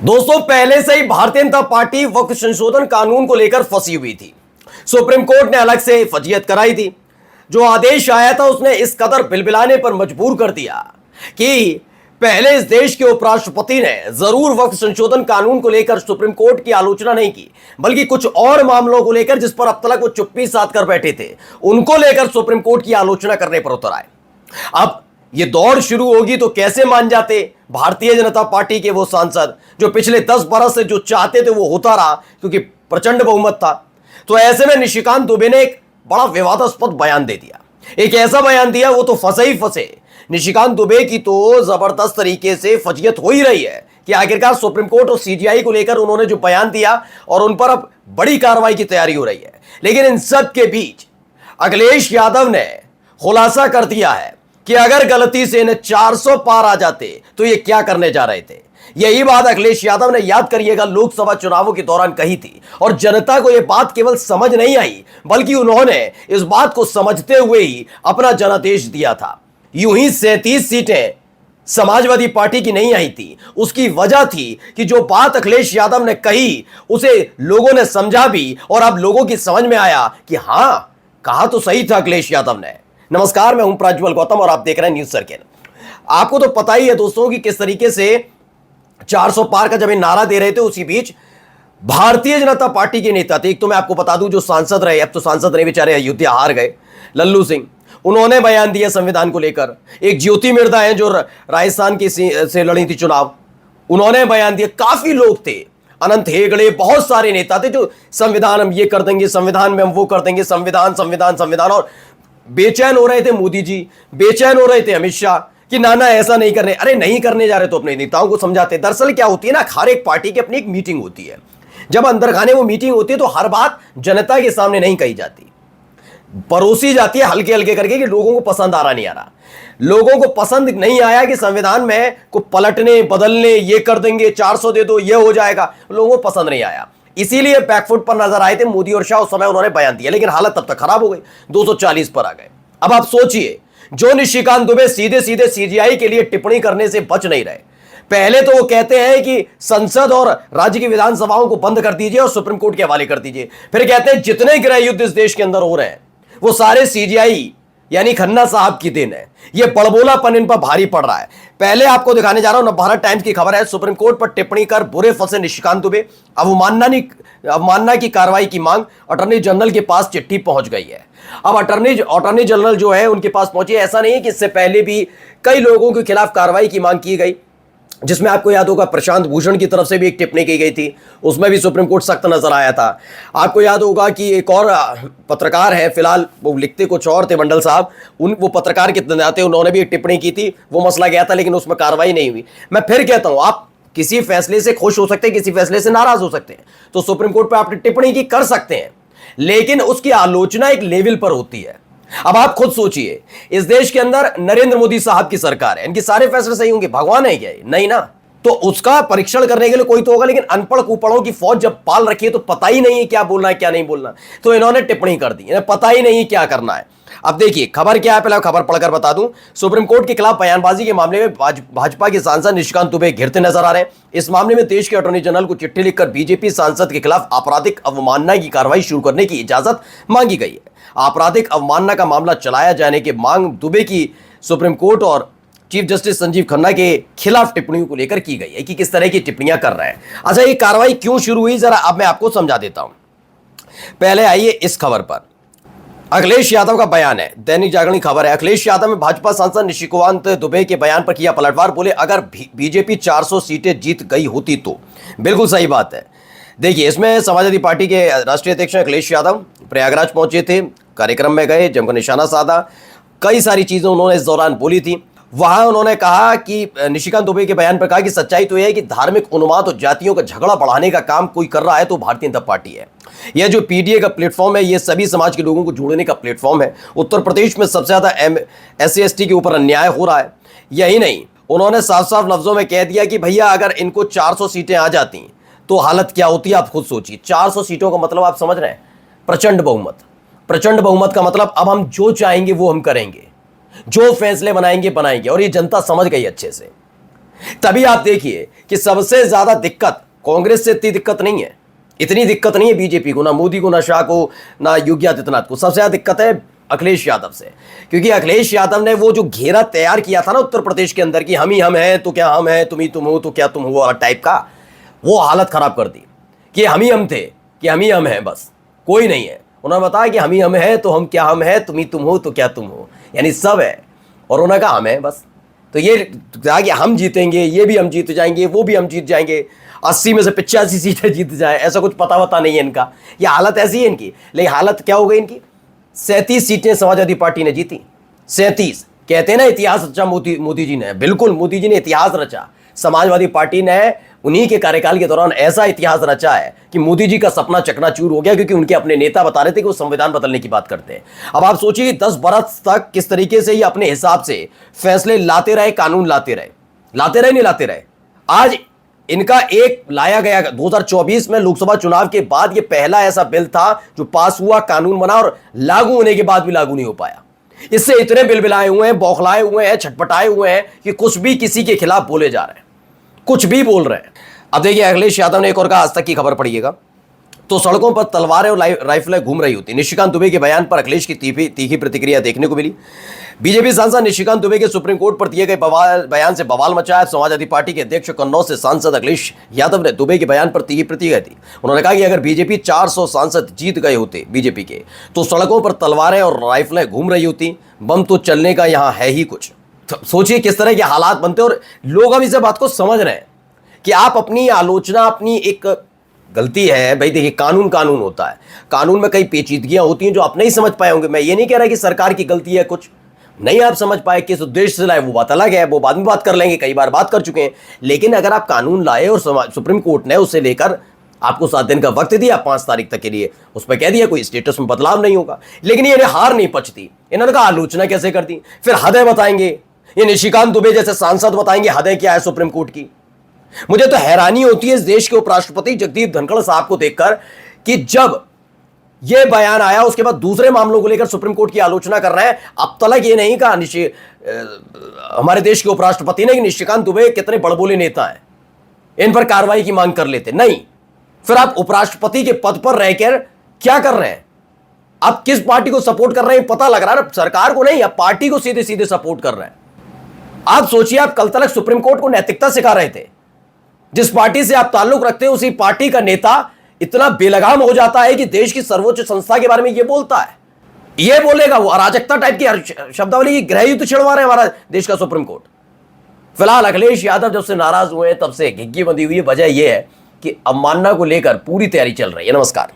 दोस्तों, पहले से ही भारतीय जनता पार्टी वक्फ संशोधन कानून को लेकर फंसी हुई थी। सुप्रीम कोर्ट ने अलग से फजीयत कराई थी। जो आदेश आया था उसने इस कदर बिलबिलाने पर मजबूर कर दिया कि पहले इस देश के उपराष्ट्रपति ने जरूर वक्फ संशोधन कानून को लेकर सुप्रीम कोर्ट की आलोचना नहीं की, बल्कि कुछ और मामलों को लेकर जिस पर अब तक वो चुप्पी साध कर बैठे थे उनको लेकर सुप्रीम कोर्ट की आलोचना करने पर उतर आए। अब ये दौड़ शुरू होगी तो कैसे मान जाते भारतीय जनता पार्टी के वो सांसद जो पिछले 10 बरस से जो चाहते थे वो होता रहा, क्योंकि प्रचंड बहुमत था। तो ऐसे में निशिकांत दुबे ने एक बड़ा विवादास्पद बयान दे दिया। एक ऐसा बयान दिया, वो तो फंसे ही फंसे। निशिकांत दुबे की तो जबरदस्त तरीके से फजीयत हो ही रही है कि आखिरकार सुप्रीम कोर्ट और सीजीआई को लेकर उन्होंने जो बयान दिया और उन पर अब बड़ी कार्रवाई की तैयारी हो रही है। लेकिन इन सब के बीच अखिलेश यादव ने खुलासा कर दिया है कि अगर गलती से इन्हें 400 पार आ जाते तो ये क्या करने जा रहे थे। यही बात अखिलेश यादव ने, याद करिएगा, लोकसभा चुनावों के दौरान कही थी और जनता को यह बात केवल समझ नहीं आई, बल्कि उन्होंने इस बात को समझते हुए ही अपना जनादेश दिया था। यूं ही 37 सीटें समाजवादी पार्टी की नहीं आई थी। उसकी वजह थी कि जो बात अखिलेश यादव ने कही उसे लोगों ने समझा भी, और अब लोगों की समझ में आया कि हां, कहा तो सही था अखिलेश यादव ने। नमस्कार, मैं हूं प्रज्वल गौतम और आप देख रहे हैं न्यूज सर्किल। आपको तो पता ही है दोस्तों कि किस तरीके से 400 पार का जब ये नारा दे रहे थे, उसी बीच भारतीय जनता पार्टी के नेता थे। एक तो मैं आपको बता दूं, जो सांसद रहे, अब तो सांसद रहे बेचारे, अयोध्या हार गए, लल्लू सिंह, उन्होंने बयान दिया संविधान को लेकर। एक ज्योति मिर्धा है जो राजस्थान की से लड़ी थी चुनाव, उन्होंने बयान दिया। काफी लोग थे, अनंत हेगड़े, बहुत सारे नेता थे जो संविधान हम ये कर देंगे, संविधान में हम वो कर देंगे, संविधान संविधान संविधान। और बेचैन हो रहे थे मोदी जी, बेचैन हो रहे थे अमित शाह कि नाना ऐसा नहीं करने। अरे नहीं करने जा रहे तो अपने नेताओं को समझाते। दरअसल क्या होती है ना, हर एक पार्टी की अपनी एक मीटिंग होती है। जब अंदर खाने वो मीटिंग होती है तो हर बात जनता के सामने नहीं कही जाती, परोसी जाती है हल्के हल्के करके कि लोगों को पसंद आ रहा नहीं आ रहा। लोगों को पसंद नहीं आया कि संविधान में को पलटने बदलने, ये कर देंगे, 400 दे दो, ये हो जाएगा, लोगों को पसंद नहीं आया। इसीलिए बैकफुट पर नजर आए थे मोदी और शाह। उस समय उन्होंने बयान दिया, लेकिन हालत तब तक खराब हो गई, 240 पर आ गए। अब आप सोचिए, जो निशिकांत दुबे सीधे सीधे सीजीआई के लिए टिप्पणी करने से बच नहीं रहे। पहले तो वो कहते हैं कि संसद और राज्य की विधानसभाओं को बंद कर दीजिए और सुप्रीम कोर्ट के हवाले कर दीजिए। फिर कहते हैं जितने गृह युद्ध इस देश के अंदर हो रहे हैं वो सारे सीजीआई यानी खन्ना साहब की देन है। ये बड़बोलापन इन पर भारी पड़ रहा है। पहले आपको दिखाने जा रहा हूं, नवभारत टाइम्स की खबर है, सुप्रीम कोर्ट पर टिप्पणी कर बुरे फंसे निशिकांत दुबे, अवमानना की कार्रवाई की मांग अटॉर्नी जनरल के पास चिट्ठी पहुंच गई है। अब अटॉर्नी जनरल जो है उनके पास पहुंची। ऐसा नहीं है कि इससे पहले भी कई लोगों के खिलाफ कार्रवाई की मांग की गई, जिसमें आपको याद होगा प्रशांत भूषण की तरफ से भी एक टिप्पणी की गई थी, उसमें भी सुप्रीम कोर्ट सख्त नजर आया था। आपको याद होगा कि एक और पत्रकार है, फिलहाल वो लिखते कुछ और थे, मंडल साहब, वो पत्रकार के नाते उन्होंने भी एक टिप्पणी की थी, वो मसला गया था, लेकिन उसमें कार्रवाई नहीं हुई। मैं फिर कहता हूं, आप किसी फैसले से खुश हो सकते हैं, किसी फैसले से नाराज हो सकते हैं, तो सुप्रीम कोर्ट पर आपने टिप्पणी की कर सकते हैं, लेकिन उसकी आलोचना एक लेवल पर होती है। अब आप खुद सोचिए, इस देश के अंदर नरेंद्र मोदी साहब की सरकार है, इनके सारे फैसले सही होंगे? भगवान है क्या? नहीं ना। तो उसका परीक्षण करने के लिए कोई तो होगा, लेकिन अनपढ़ कुपढ़ों की फौज जब पाल रखी है तो पता ही नहीं है क्या बोलना है क्या नहीं बोलना, तो इन्होंने टिप्पणी कर दी, इन्हें पता ही नहीं क्या करना है। अब देखिए खबर क्या है, पहले खबर पढ़कर बता दूं। सुप्रीम कोर्ट के खिलाफ बयानबाजी के मामले में भाजपा के सांसद निशिकांत दुबे घिरते नजर आ रहे हैं। इस मामले में देश के अटॉर्नी जनरल को चिट्ठी लिखकर बीजेपी सांसद के खिलाफ आपराधिक अवमानना की कार्रवाई शुरू करने की इजाजत मांगी गई है। आपराधिक अवमानना का मामला चलाया जाने की मांग दुबे की सुप्रीम कोर्ट और चीफ जस्टिस संजीव खन्ना के खिलाफ टिप्पणियों को लेकर की गई है कि किस तरह की टिप्पणियां कर रहे हैं। अच्छा, ये कार्रवाई क्यों शुरू हुई, जरा अब मैं आपको समझा देता हूं। पहले आइए इस खबर पर। अखिलेश यादव का बयान है, दैनिक जागरण की खबर है। अखिलेश यादव ने भाजपा सांसद निशिकांत दुबे के बयान पर किया पलटवार। बोले अगर बीजेपी 400 सीटें जीत गई होती तो। बिल्कुल सही बात है। देखिए, इसमें समाजवादी पार्टी के राष्ट्रीय अध्यक्ष अखिलेश यादव प्रयागराज पहुंचे थे, कार्यक्रम में गए, जमकर निशाना साधा, कई सारी चीजें उन्होंने इस दौरान बोली थी। वहां उन्होंने कहा कि निशिकांत दुबे के बयान पर कहा कि सच्चाई तो यह है कि धार्मिक उन्माद और जातियों का झगड़ा बढ़ाने का काम कोई कर रहा है तो भारतीय जनता पार्टी है। यह जो पीडीए का प्लेटफॉर्म है, यह सभी समाज के लोगों को जोड़ने का प्लेटफॉर्म है। उत्तर प्रदेश में सबसे ज्यादा SC/ST के ऊपर अन्याय हो रहा है। यही नहीं, उन्होंने साफ साफ लफ्जों में कह दिया कि भैया अगर इनको 400 सीटें आ जाती तो हालत क्या होती है आप खुद सोचिए। 400 सीटों का मतलब आप समझ रहे हैं, प्रचंड बहुमत। प्रचंड बहुमत का मतलब अब हम जो चाहेंगे वो हम करेंगे, जो फैसले बनाएंगे, और ये जनता समझ गई अच्छे से। तभी आप देखिए कि सबसे ज्यादा दिक्कत कांग्रेस से इतनी दिक्कत नहीं है, इतनी दिक्कत नहीं है बीजेपी को, ना मोदी को, ना शाह को, ना योगी आदित्यनाथ को। सबसे ज्यादा दिक्कत है अखिलेश यादव से, क्योंकि अखिलेश यादव ने वो जो घेरा तैयार किया था ना उत्तर प्रदेश के अंदर कि हम ही हम हैं तो क्या हम हैं, तुम ही तुम हो तो क्या तुम हो वाला टाइप का, वो हालत खराब कर दी कि हम ही हम थे, कि हम ही हम हैं, बस कोई नहीं है। उन्होंने बताया कि हम ही हम हैं तो हम क्या हम हैं, तुम ही तुम हो तो क्या तुम हो, यानी सब है, और उन्होंने कहा हम हैं बस। तो ये कहा कि हम जीतेंगे, ये भी हम जीत जाएंगे, वो भी हम जीत जाएंगे, 80 में से 85 सीटें जीत जाए, ऐसा कुछ पता वता नहीं है इनका। ये हालत ऐसी है इनकी। लेकिन हालत क्या हो गई इनकी, 37 सीटें समाजवादी पार्टी ने जीती। 37 कहते हैं ना इतिहास रचा मोदी जी ने, बिल्कुल मोदी जी ने इतिहास रचा। समाजवादी पार्टी ने उन्हीं के कार्यकाल के दौरान ऐसा इतिहास रचा है कि मोदी जी का सपना चकनाचूर हो गया, क्योंकि उनके अपने नेता बता रहे थे कि वो संविधान बदलने की बात करते हैं। अब आप सोचिए 10 बरस तक किस तरीके से ये अपने हिसाब से फैसले लाते रहे, कानून लाते रहे नहीं लाते रहे। आज इनका एक लाया गया 2024 में लोकसभा चुनाव के बाद ये पहला ऐसा बिल था जो पास हुआ, कानून बना, और लागू होने के बाद भी लागू नहीं हो पाया। इससे इतने बिलबिलाए हुए हैं, बौखलाए हुए हैं, छटपटाए हुए हैं कि कुछ भी किसी के खिलाफ बोले जा रहे हैं, कुछ भी बोल रहे हैं। अब देखिए अखिलेश यादव ने एक और कहा, आज तक की खबर पढ़िएगा तो सड़कों पर तलवारें और राइफलें घूम रही होती। निशिकांत दुबे के बयान पर अखिलेश की तीखी प्रतिक्रिया देखने को मिली। बीजेपी सांसद निशिकांत दुबे के सुप्रीम कोर्ट पर दिए गए बयान से बवाल मचा है। समाजवादी पार्टी के अध्यक्ष कन्नौज से सांसद अखिलेश यादव ने दुबे के बयान पर तीखी प्रतिक्रिया दी। उन्होंने कहा कि अगर बीजेपी 400 सांसद जीत गए होते बीजेपी के, तो सड़कों पर तलवारें और राइफलें घूम रही होती, बम तो चलने का यहाँ है ही कुछ। तो सोचिए किस तरह के हालात बनते, और लोग अब इस बात को समझ रहे हैं कि आप अपनी आलोचना, अपनी एक गलती है भाई। देखिए कानून होता है, कानून में कई पेचीदगियां होती हैं जो आप नहीं समझ पाए होंगे। मैं ये नहीं कह रहा कि सरकार की गलती है, कुछ नहीं आप समझ पाए, किस उद्देश्य से लाए वो बात अलग है, वो बाद में बात कर लेंगे, कई बार बात कर चुके हैं। लेकिन अगर आप कानून लाए और सुप्रीम कोर्ट ने उसे लेकर आपको 7 दिन का वक्त दिया, 5 तारीख तक के लिए, उस पर कह दिया कोई स्टेटस में बदलाव नहीं होगा, लेकिन ये हार नहीं पचती। इन्होंने कहा आलोचना कैसे कर दी, फिर हदें बताएंगे, ये निशिकांत दुबे जैसे सांसद बताएंगे हदें क्या है सुप्रीम कोर्ट की। मुझे तो हैरानी होती है इस देश के उपराष्ट्रपति जगदीप धनखड़ साहब को देखकर कि जब यह बयान आया उसके बाद दूसरे मामलों को लेकर सुप्रीम कोर्ट की आलोचना कर रहे हैं। अब तक ये नहीं कहा हमारे देश के उपराष्ट्रपति ने कि निशिकांत दुबे कितने बड़बोले नेता हैं, इन पर कार्रवाई की मांग कर लेते। नहीं, फिर आप उपराष्ट्रपति के पद पर रहकर क्या कर रहे हैं, आप किस पार्टी को सपोर्ट कर रहे हैं पता लग रहा है, सरकार को नहीं, आप पार्टी को सीधे सीधे सपोर्ट कर रहे हैं। आप सोचिए, आप कल तक सुप्रीम कोर्ट को नैतिकता सिखा रहे थे। जिस पार्टी से आप ताल्लुक रखते हैं उसी पार्टी का नेता इतना बेलगाम हो जाता है कि देश की सर्वोच्च संस्था के बारे में यह बोलता है, यह बोलेगा, वो अराजकता टाइप की शब्दावली की गृह युद्ध छिड़वा रहे हैं हमारा देश का सुप्रीम कोर्ट। फिलहाल अखिलेश यादव जब से नाराज हुए तब से घिग्गी बंधी हुई है। वजह यह है कि अवमानना को लेकर पूरी तैयारी चल रही है। नमस्कार।